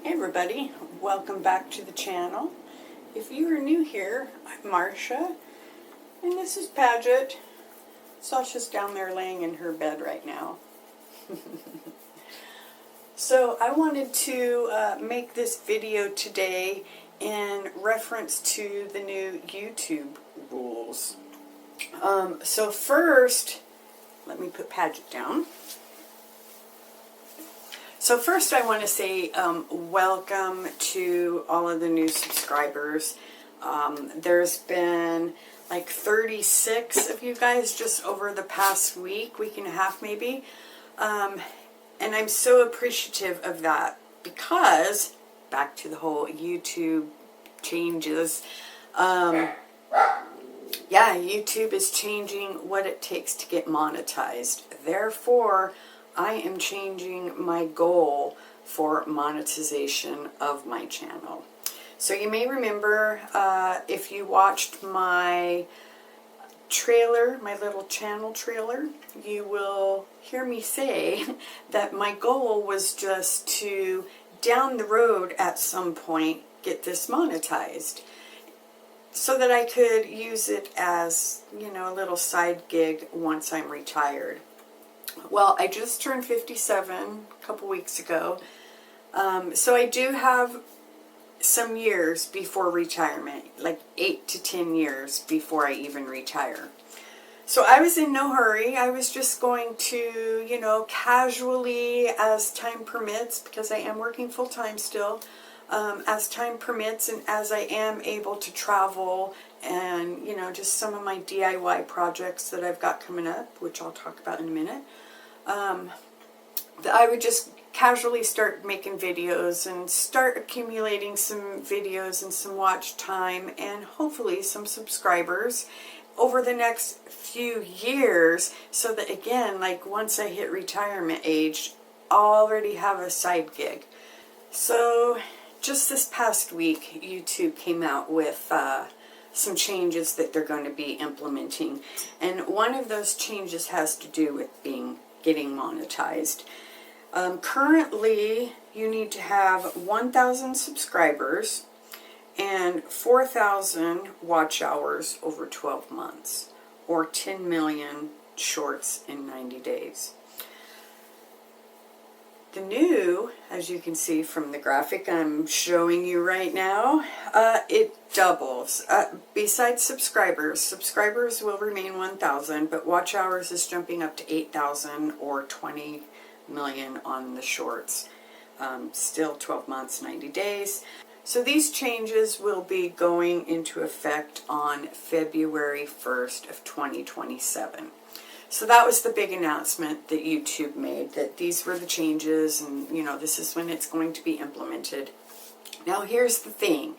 Hey everybody, welcome back to the channel. If you are new here, I'm Marcia, and this is Paget. Sasha's down there laying in her bed right now. So I wanted to make this video today in reference to the new YouTube rules. So first, let me put Paget down. So first I want to say welcome to all of the new subscribers. There's been like 36 of you guys just over the past week and a half maybe. And I'm so appreciative of that because, back to the whole YouTube changes, yeah, YouTube is changing what it takes to get monetized. Therefore, I am changing my goal for monetization of my channel. So you may remember, if you watched my trailer, my little channel trailer, you will hear me say that my goal was just to, down the road at some point, get this monetized so that I could use it as, you know, a little side gig once I'm retired. Well, I just turned 57 a couple weeks ago, so I do have some years before retirement, like 8 to 10 years before I even retire. So I was in no hurry. I was just going to, you know, casually, as time permits, because I am working full-time still, as time permits and as I am able to travel and, you know, just some of my DIY projects that I've got coming up, which I'll talk about in a minute, I would just casually start making videos and start accumulating some videos and some watch time and hopefully some subscribers over the next few years, so that again, like once I hit retirement age, I'll already have a side gig. So just this past week, YouTube came out with some changes that they're going to be implementing, and one of those changes has to do with getting monetized. Currently, you need to have 1,000 subscribers and 4,000 watch hours over 12 months, or 10 million shorts in 90 days. The new, as you can see from the graphic I'm showing you right now, it doubles. Besides subscribers will remain 1,000, but watch hours is jumping up to 8,000 or 20 million on the shorts. Still 12 months, 90 days. So these changes will be going into effect on February 1st of 2027. So that was the big announcement that YouTube made, that these were the changes and, you know, this is when it's going to be implemented. Now here's the thing.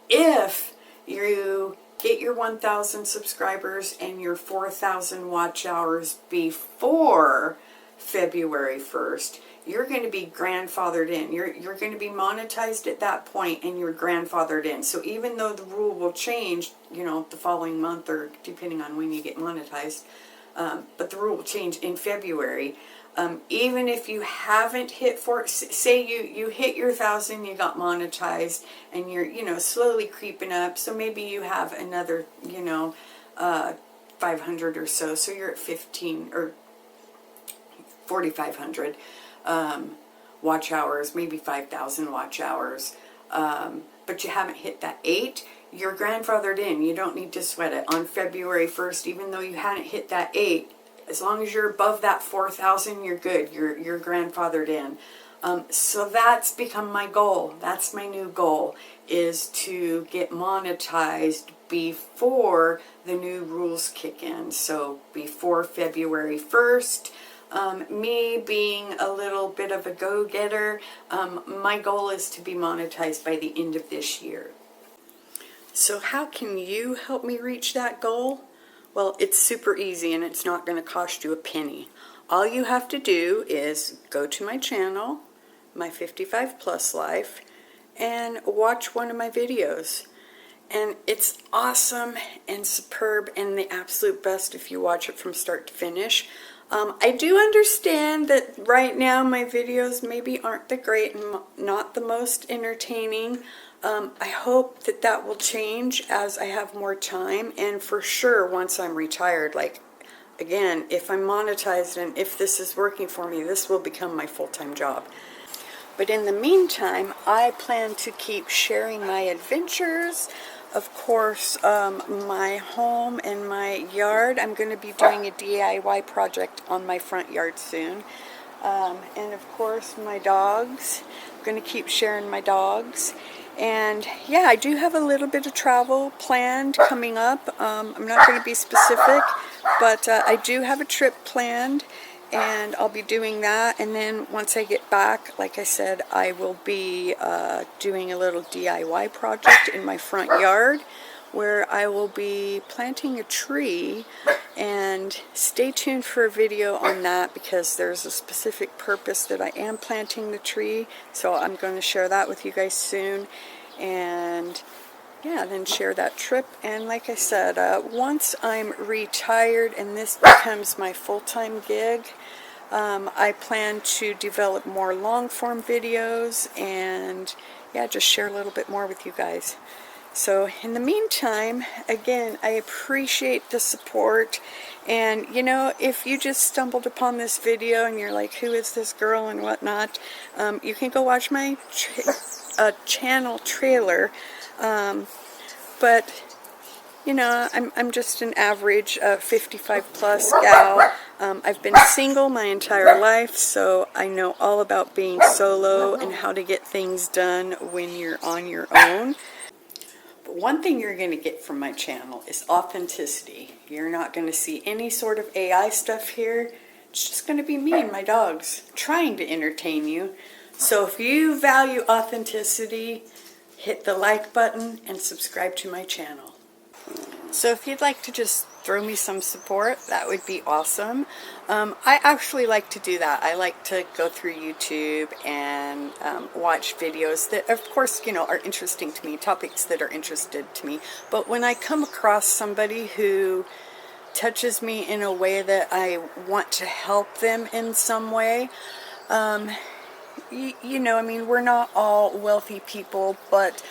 If you get your 1,000 subscribers and your 4,000 watch hours before February 1st, you're going to be grandfathered in. You're going to be monetized at that point and you're grandfathered in. So even though the rule will change, you know, the following month or depending on when you get monetized, but the rule will change in February. Even if you haven't hit say you hit your 1,000, you got monetized, and you're, you know, slowly creeping up. So maybe you have another, you know, 500 or so. So you're at 15 or 4,500 watch hours, maybe 5,000 watch hours. But you haven't hit that 8. You're grandfathered in. You don't need to sweat it. On February 1st, even though you hadn't hit that 8, as long as you're above that 4,000, you're good. You're grandfathered in. So that's become my goal. That's my new goal, is to get monetized before the new rules kick in. So before February 1st, me being a little bit of a go-getter, my goal is to be monetized by the end of this year. So how can you help me reach that goal? Well, it's super easy and it's not going to cost you a penny. All you have to do is go to my channel, my 55 Plus Life, and watch one of my videos. And it's awesome and superb and the absolute best if you watch it from start to finish. I do understand that right now my videos maybe aren't the great and not the most entertaining. I hope that that will change as I have more time, and for sure once I'm retired, like again, if I'm monetized and if this is working for me, this will become my full-time job. But in the meantime, I plan to keep sharing my adventures. Of course, my home and my yard. I'm going to be doing a DIY project on my front yard soon. And of course, my dogs. I'm going to keep sharing my dogs. And yeah, I do have a little bit of travel planned coming up. I'm not going to be specific, but I do have a trip planned. And I'll be doing that, and then once I get back, like I said, I will be doing a little DIY project in my front yard where I will be planting a tree, and stay tuned for a video on that because there's a specific purpose that I am planting the tree, so I'm going to share that with you guys soon. And yeah, then share that trip. And like I said, once I'm retired and this becomes my full-time gig, I plan to develop more long-form videos and yeah, just share a little bit more with you guys. So in the meantime, again, I appreciate the support. And you know, if you just stumbled upon this video and you're like, who is this girl and whatnot, you can go watch my channel trailer. But you know, I'm just an average 55 plus gal. I've been single my entire life, so I know all about being solo and how to get things done when you're on your own. But one thing you're going to get from my channel is authenticity. You're not going to see any sort of AI stuff here. It's just going to be me and my dogs trying to entertain you. So if you value authenticity, hit the like button and subscribe to my channel. So if you'd like to just throw me some support, that would be awesome. I actually like to do that. I like to go through YouTube and watch videos that, of course, you know, are interesting to me, topics that are interested to me. But when I come across somebody who touches me in a way that I want to help them in some way, you know, I mean, we're not all wealthy people, but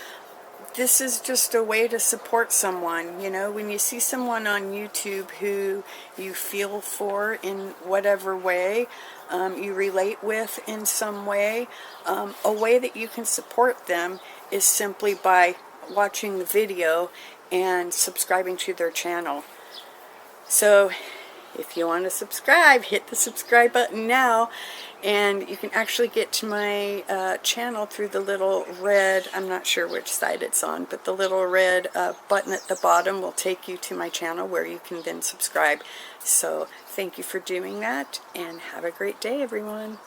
this is just a way to support someone. You know, when you see someone on YouTube who you feel for in whatever way, you relate with in some way, a way that you can support them is simply by watching the video and subscribing to their channel. So if you want to subscribe, hit the subscribe button now, and you can actually get to my channel through the little red, I'm not sure which side it's on, but the little red button at the bottom will take you to my channel where you can then subscribe. So thank you for doing that, and have a great day, everyone.